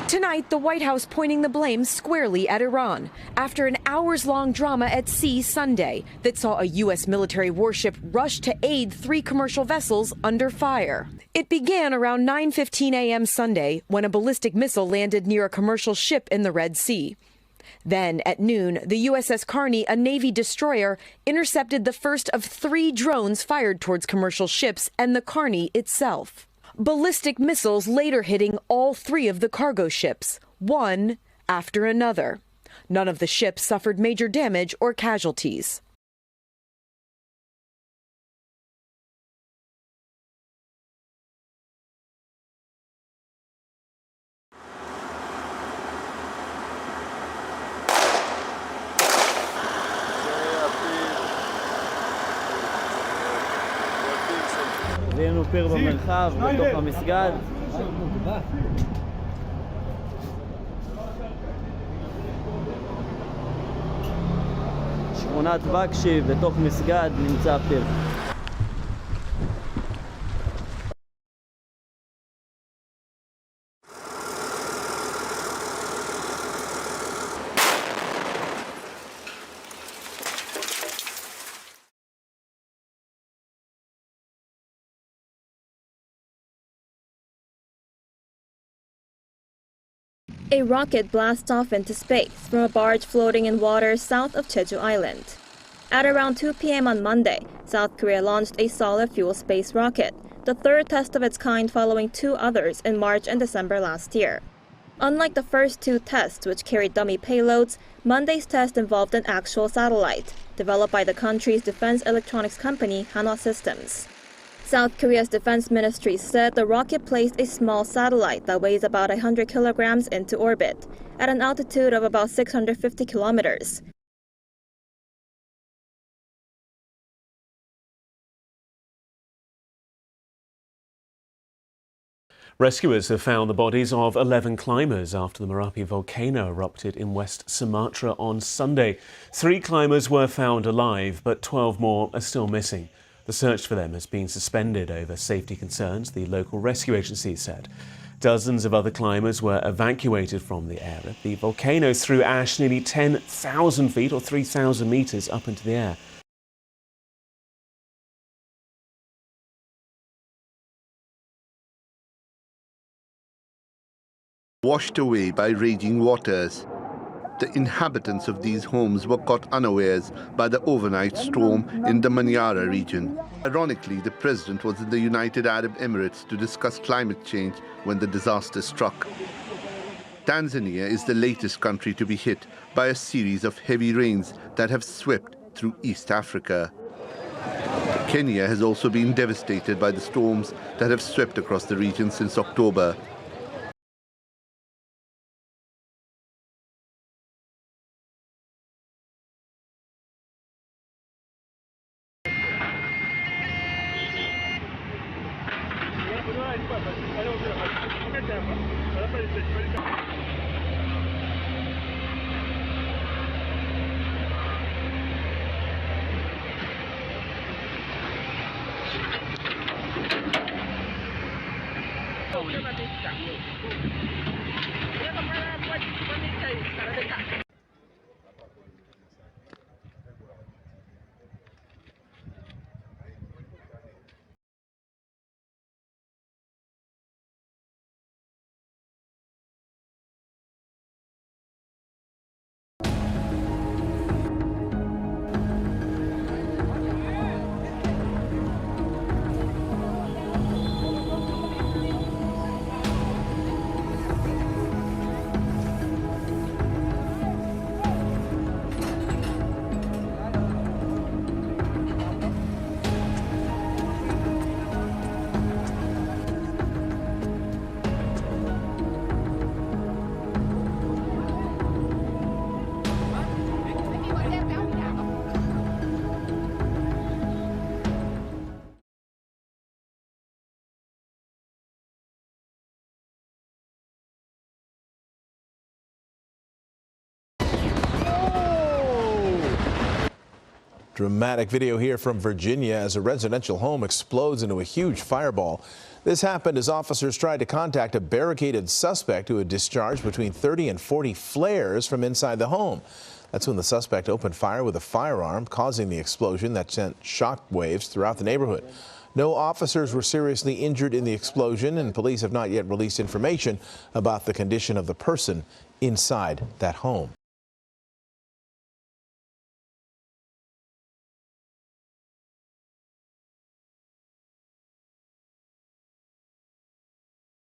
Tonight, the White House pointing the blame squarely at Iran after an hours-long drama at sea Sunday that saw a U.S. military warship rush to aid 3 commercial vessels under fire. It began around 9:15 a.m. Sunday when a ballistic missile landed near a commercial ship in the Red Sea. Then, at noon, the USS Carney, a Navy destroyer, intercepted the first of 3 drones fired towards commercial ships and the Carney itself. Ballistic missiles later hitting all 3 of the cargo ships, one after another. None of the ships suffered major damage or casualties. זיהינו פיר במרחב, בתוך המסגד. שכונת בקשי, בתוך מסגד נמצא פיר. A rocket blasts off into space from a barge floating in waters south of Jeju Island. At around 2 p.m. on Monday, South Korea launched a solid fuel space rocket, the 3rd test of its kind following 2 others in March and December last year. Unlike the first 2 tests, which carried dummy payloads, Monday's test involved an actual satellite, developed by the country's defense electronics company Hanwha Systems. South Korea's defense ministry said the rocket placed a small satellite that weighs about 100 kilograms into orbit, at an altitude of about 650 kilometers. Rescuers have found the bodies of 11 climbers after the Marapi volcano erupted in West Sumatra on Sunday. 3 climbers were found alive, but 12 more are still missing. The search for them has been suspended over safety concerns, the local rescue agency said. Dozens of other climbers were evacuated from the area. The volcano threw ash nearly 10,000 feet or 3,000 meters up into the air. Washed away by raging waters. The inhabitants of these homes were caught unawares by the overnight storm in the Manyara region. Ironically, the president was in the United Arab Emirates to discuss climate change when the disaster struck. Tanzania is the latest country to be hit by a series of heavy rains that have swept through East Africa. Kenya has also been devastated by the storms that have swept across the region since October. Dramatic video here from Virginia as a residential home explodes into a huge fireball. This happened as officers tried to contact a barricaded suspect who had discharged between 30 and 40 flares from inside the home. That's when the suspect opened fire with a firearm, causing the explosion that sent shock waves throughout the neighborhood. No officers were seriously injured in the explosion, and police have not yet released information about the condition of the person inside that home.